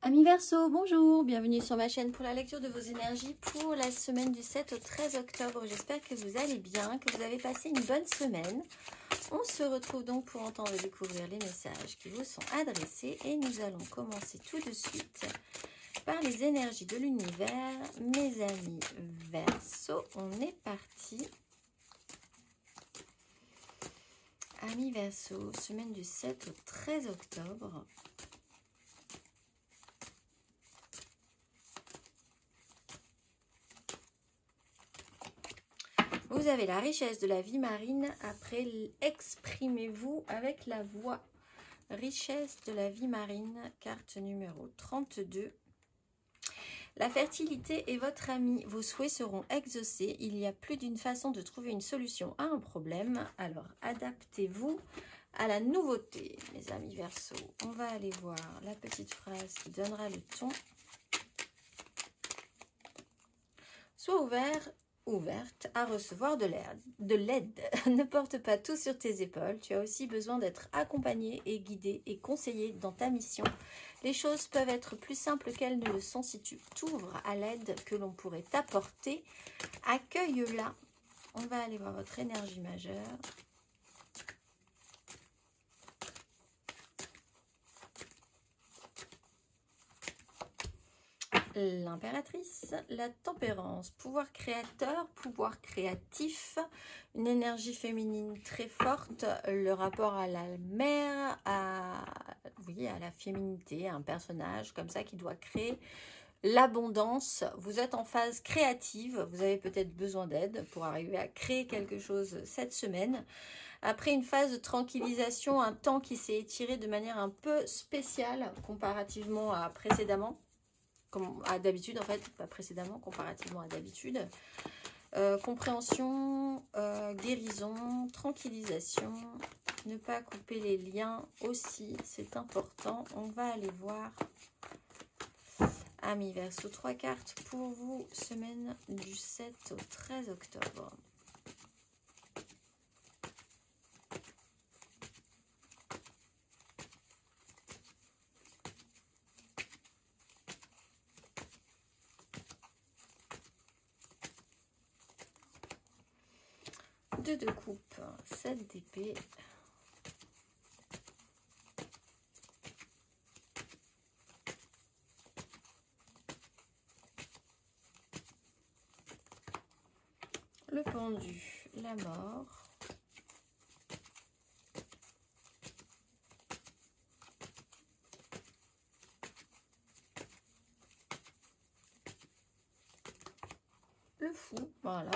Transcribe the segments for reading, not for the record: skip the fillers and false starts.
Amis Verseau, bonjour, bienvenue sur ma chaîne pour la lecture de vos énergies pour la semaine du 7 au 13 octobre. J'espère que vous allez bien, que vous avez passé une bonne semaine. On se retrouve donc pour entendre et découvrir les messages qui vous sont adressés et nous allons commencer tout de suite par les énergies de l'univers. Mes amis Verseau, on est parti. Amis Verseau, semaine du 7 au 13 octobre. Vous avez la richesse de la vie marine. Après, exprimez-vous avec la voix. Richesse de la vie marine, carte numéro 32. La fertilité est votre amie. Vos souhaits seront exaucés. Il y a plus d'une façon de trouver une solution à un problème. Alors, adaptez-vous à la nouveauté, mes amis Verseau. On va aller voir la petite phrase qui donnera le ton. Sois ouverte à recevoir de l'aide. Ne porte pas tout sur tes épaules. Tu as aussi besoin d'être accompagné et guidé et conseillé dans ta mission. Les choses peuvent être plus simples qu'elles ne le sont si tu t'ouvres à l'aide que l'on pourrait t'apporter. Accueille-la. On va aller voir votre énergie majeure. L'impératrice, la tempérance, pouvoir créateur, pouvoir créatif, une énergie féminine très forte, le rapport à la mère, à la féminité, un personnage comme ça qui doit créer l'abondance. Vous êtes en phase créative, vous avez peut-être besoin d'aide pour arriver à créer quelque chose cette semaine. Après une phase de tranquillisation, un temps qui s'est étiré de manière un peu spéciale comparativement à précédemment. Comme à d'habitude en fait, pas précédemment, comparativement à d'habitude. Compréhension, guérison, tranquillisation, ne pas couper les liens aussi, c'est important. On va aller voir, amis Verseau, 3 cartes pour vous, semaine du 7 au 13 octobre. Deux de coupe, 7 d'épée, le pendu, la mort, le fou, voilà.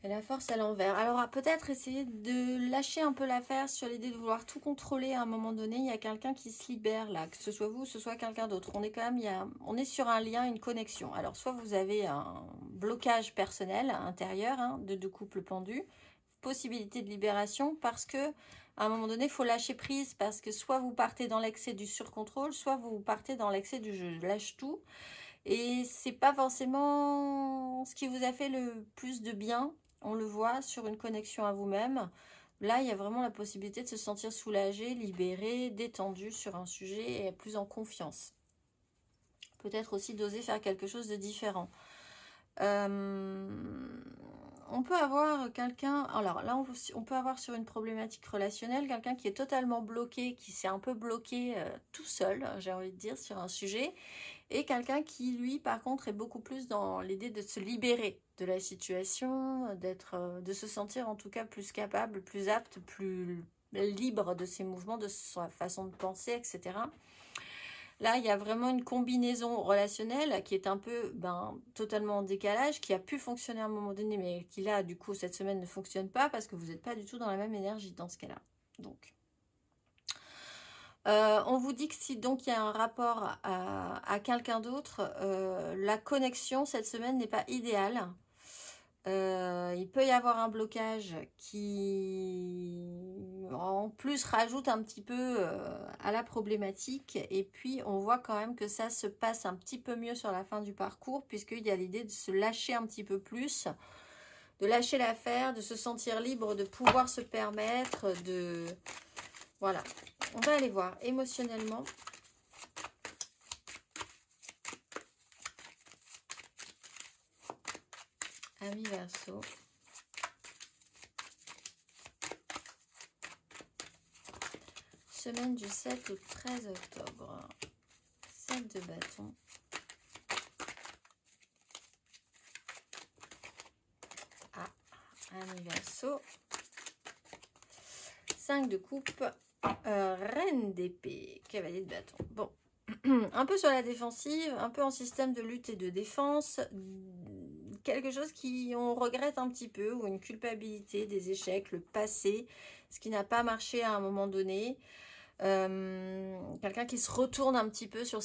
Et la force à l'envers. Alors, peut-être essayer de lâcher un peu l'affaire sur l'idée de vouloir tout contrôler à un moment donné. Il y a quelqu'un qui se libère là, que ce soit vous, que ce soit quelqu'un d'autre. On est quand même, on est sur un lien, une connexion. Alors, soit vous avez un blocage personnel intérieur, hein, de deux couples pendus, possibilité de libération parce que à un moment donné, il faut lâcher prise parce que soit vous partez dans l'excès du surcontrôle, soit vous partez dans l'excès du je lâche tout. Et c'est pas forcément ce qui vous a fait le plus de bien. On le voit sur une connexion à vous-même. Là, il y a vraiment la possibilité de se sentir soulagé, libéré, détendu sur un sujet et plus en confiance. Peut-être aussi d'oser faire quelque chose de différent. On peut avoir quelqu'un, alors là on peut avoir sur une problématique relationnelle quelqu'un qui est totalement bloqué, qui s'est un peu bloqué tout seul, j'ai envie de dire, sur un sujet, et quelqu'un qui lui par contre est beaucoup plus dans l'idée de se libérer de la situation, de se sentir en tout cas plus capable, plus apte, plus libre de ses mouvements, de sa façon de penser, etc. Là, il y a vraiment une combinaison relationnelle qui est un peu totalement en décalage, qui a pu fonctionner à un moment donné, mais qui là, du coup, cette semaine ne fonctionne pas parce que vous n'êtes pas du tout dans la même énergie dans ce cas-là. Donc, on vous dit que si donc il y a un rapport à quelqu'un d'autre, la connexion cette semaine n'est pas idéale. Il peut y avoir un blocage qui en plus rajoute un petit peu à la problématique, et puis on voit quand même que ça se passe un petit peu mieux sur la fin du parcours puisqu'il y a l'idée de se lâcher un petit peu plus, de lâcher l'affaire, de se sentir libre, de pouvoir se permettre Voilà, on va aller voir émotionnellement. Amis Verseau. Semaine du 7 au 13 octobre. 7 de bâton. Ah, Amis Verseau. 5 de coupe. Reine d'épée. Cavalier de bâton. Bon. Un peu sur la défensive, un peu en système de lutte et de défense. Quelque chose on regrette un petit peu, ou une culpabilité, des échecs, le passé, ce qui n'a pas marché à un moment donné. Quelqu'un qui se retourne un petit peu sur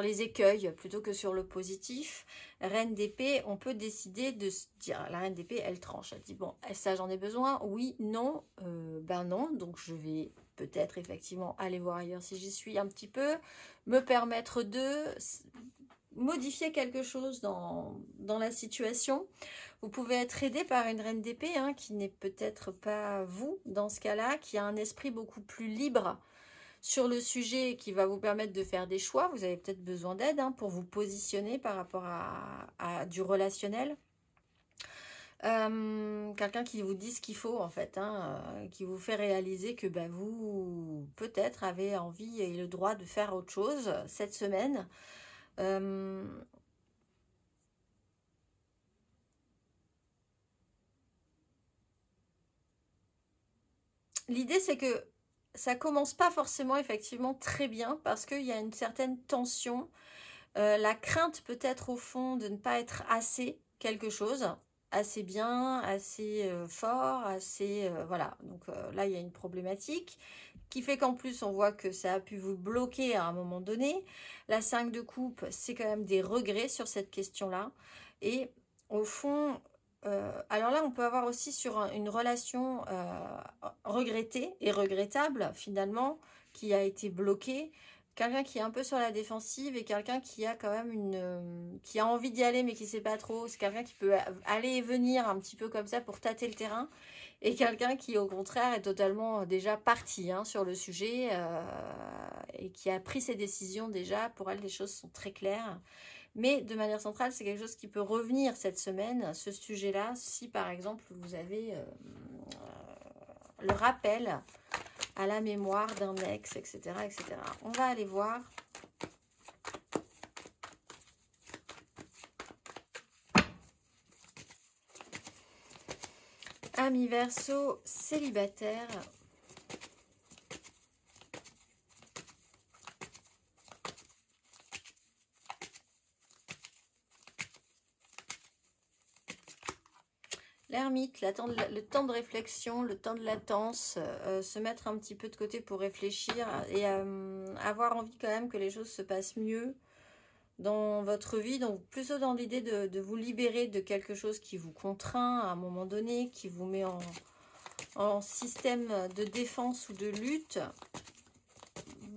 les écueils plutôt que sur le positif. Reine d'épée, on peut décider de se dire, la reine d'épée, elle tranche, elle dit bon, ça j'en ai besoin, oui, non, ben non, donc je vais peut-être effectivement aller voir ailleurs si j'y suis un petit peu, me permettre de modifier quelque chose dans la situation. Vous pouvez être aidé par une reine d'épée hein, qui n'est peut-être pas vous dans ce cas-là, qui a un esprit beaucoup plus libre sur le sujet qui va vous permettre de faire des choix. Vous avez peut-être besoin d'aide hein, pour vous positionner par rapport à du relationnel. Quelqu'un qui vous dit ce qu'il faut en fait, hein, qui vous fait réaliser que bah, vous peut-être avez envie et le droit de faire autre chose cette semaine. L'idée c'est que ça commence pas forcément effectivement très bien parce qu'il y a une certaine tension, la crainte peut-être au fond de ne pas être assez quelque chose, assez bien, assez fort, assez voilà. Donc là il y a une problématique qui fait qu'en plus on voit que ça a pu vous bloquer à un moment donné. La 5 de coupe, c'est quand même des regrets sur cette question-là et au fond... alors là, on peut avoir aussi sur une relation regrettée et regrettable, finalement, qui a été bloquée. Quelqu'un qui est un peu sur la défensive et quelqu'un qui a quand même qui a envie d'y aller mais qui ne sait pas trop. C'est quelqu'un qui peut aller et venir un petit peu comme ça pour tâter le terrain. Et quelqu'un qui, au contraire, est totalement déjà parti hein, sur le sujet et qui a pris ses décisions déjà. Pour elle, les choses sont très claires. Mais de manière centrale, c'est quelque chose qui peut revenir cette semaine, ce sujet-là, si par exemple vous avez le rappel à la mémoire d'un ex, etc., etc. On va aller voir. Amis Verseau, célibataire. L'ermite, le temps de réflexion, le temps de latence, se mettre un petit peu de côté pour réfléchir et avoir envie quand même que les choses se passent mieux dans votre vie. Donc plutôt dans l'idée de vous libérer de quelque chose qui vous contraint à un moment donné, qui vous met en système de défense ou de lutte.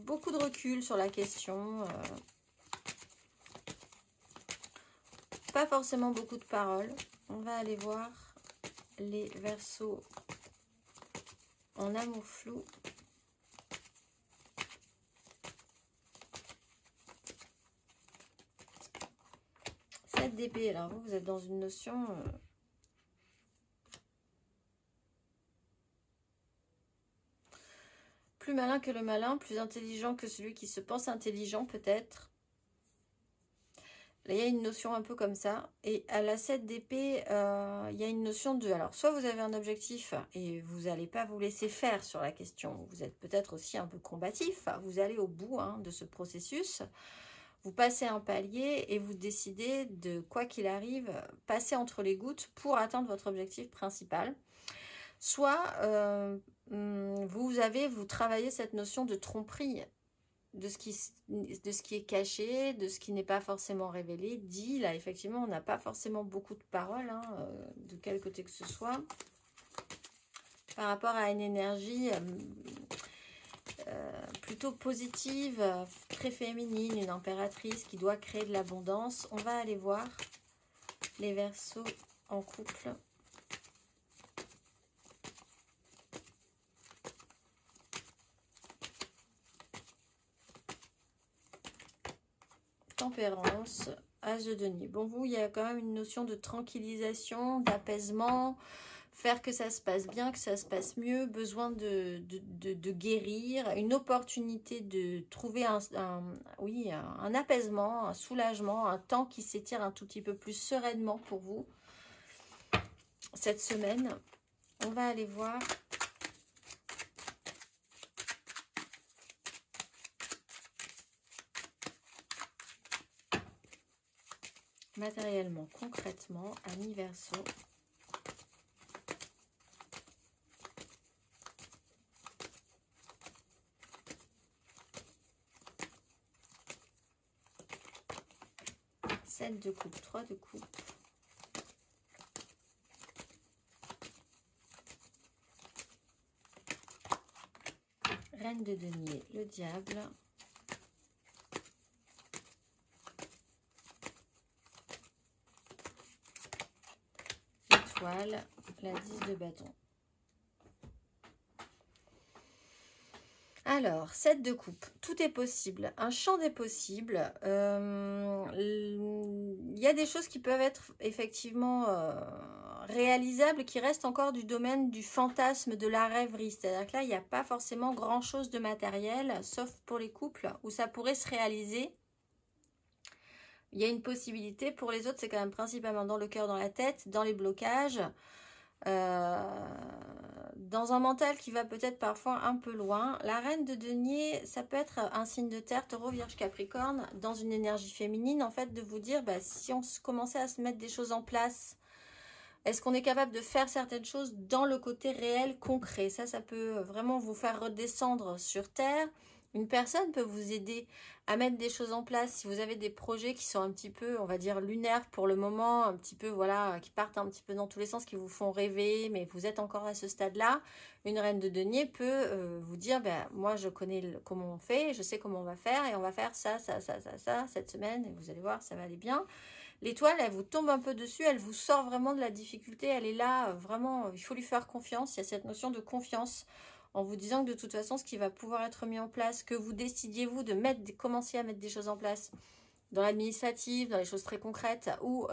Beaucoup de recul sur la question. Pas forcément beaucoup de paroles. On va aller voir les Verseaux en amour flou. Cette d'épée, alors vous êtes dans une notion... plus malin que le malin, plus intelligent que celui qui se pense intelligent peut-être. Là, il y a une notion un peu comme ça. Et à la 7 d'épée, il y a une notion de... Alors, soit vous avez un objectif et vous n'allez pas vous laisser faire sur la question. Vous êtes peut-être aussi un peu combatif. Vous allez au bout hein, de ce processus. Vous passez un palier et vous décidez de, quoi qu'il arrive, passer entre les gouttes pour atteindre votre objectif principal. Soit vous travaillez cette notion de tromperie, de ce qui est caché, de ce qui n'est pas forcément révélé, dit. Là, effectivement, on n'a pas forcément beaucoup de paroles, hein, de quel côté que ce soit. Par rapport à une énergie plutôt positive, très féminine, une impératrice qui doit créer de l'abondance. On va aller voir les Verseaux en couple. tempérance, as de denier. Bon, vous, il y a quand même une notion de tranquillisation, d'apaisement, faire que ça se passe bien, que ça se passe mieux, besoin de guérir, une opportunité de trouver un apaisement, un soulagement, un temps qui s'étire un tout petit peu plus sereinement pour vous cette semaine. On va aller voir matériellement, concrètement, amis Verseau. De coupe, 3 de coupe. Reine de denier, le diable. Étoile, la 10 de bâton. Alors, 7 de coupe, tout est possible, un champ des possibles. Il y a des choses qui peuvent être effectivement réalisables, qui restent encore du domaine du fantasme, de la rêverie. C'est-à-dire que là, il n'y a pas forcément grand-chose de matériel, sauf pour les couples, où ça pourrait se réaliser. Il y a une possibilité. Pour les autres, c'est quand même principalement dans le cœur, dans la tête, dans les blocages. Dans un mental qui va peut-être parfois un peu loin. La reine de denier, ça peut être un signe de terre, taureau, vierge, capricorne, dans une énergie féminine, en fait, de vous dire, si on commençait à se mettre des choses en place, est-ce qu'on est capable de faire certaines choses dans le côté réel, concret? Ça peut vraiment vous faire redescendre sur terre. Une personne peut vous aider à mettre des choses en place si vous avez des projets qui sont un petit peu, on va dire, lunaires pour le moment, un petit peu, voilà, qui partent un petit peu dans tous les sens, qui vous font rêver, mais vous êtes encore à ce stade-là. Une reine de denier peut vous dire, moi je connais comment on fait, je sais comment on va faire, et on va faire ça, cette semaine, et vous allez voir, ça va aller bien. L'étoile, elle vous tombe un peu dessus, elle vous sort vraiment de la difficulté, elle est là, vraiment, il faut lui faire confiance, il y a cette notion de confiance, en vous disant que de toute façon, ce qui va pouvoir être mis en place, que vous décidiez, vous, de commencer à mettre des choses en place dans l'administratif, dans les choses très concrètes, ou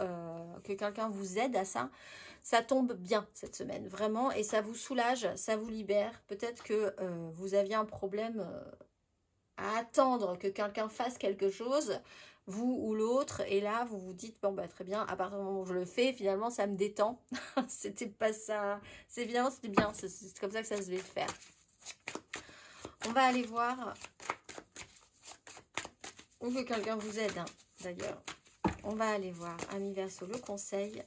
que quelqu'un vous aide à ça, ça tombe bien cette semaine, vraiment, et ça vous soulage, ça vous libère. Peut-être que vous aviez un problème à attendre que quelqu'un fasse quelque chose, vous ou l'autre, et là, vous vous dites, bon, très bien, à partir du moment où je le fais, finalement, ça me détend. C'était pas ça. Finalement, c'était bien. C'est comme ça que ça se devait faire. On va aller voir. Ou que quelqu'un vous aide, d'ailleurs. On va aller voir, amis Verseau, le conseil.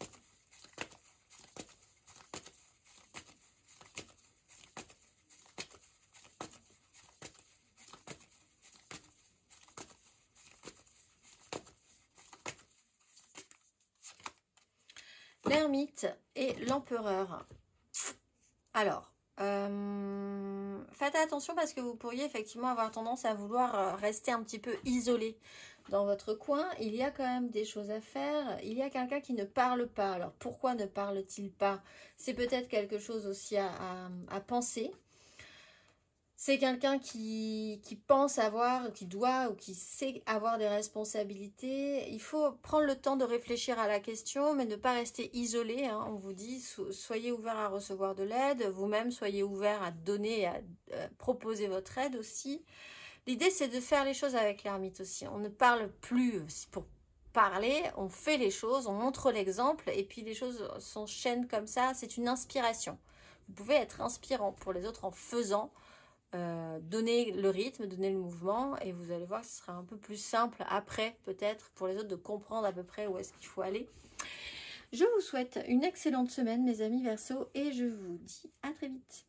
L'ermite et l'empereur. Alors, faites attention parce que vous pourriez effectivement avoir tendance à vouloir rester un petit peu isolé dans votre coin. Il y a quand même des choses à faire. Il y a quelqu'un qui ne parle pas. Alors, pourquoi ne parle-t-il pas? C'est peut-être quelque chose aussi à penser. C'est quelqu'un qui pense avoir, qui doit ou qui sait avoir des responsabilités. Il faut prendre le temps de réfléchir à la question, mais ne pas rester isolé. On vous dit, soyez ouvert à recevoir de l'aide. Vous-même, soyez ouvert à donner, à proposer votre aide aussi. L'idée, c'est de faire les choses avec l'ermite aussi. On ne parle plus pour parler, on fait les choses, on montre l'exemple, et puis les choses s'enchaînent comme ça. C'est une inspiration. Vous pouvez être inspirant pour les autres en faisant. Donner le rythme, donner le mouvement, et vous allez voir que ce sera un peu plus simple après, peut-être, pour les autres de comprendre à peu près où est-ce qu'il faut aller. Je vous souhaite une excellente semaine, mes amis Verseau, et je vous dis à très vite.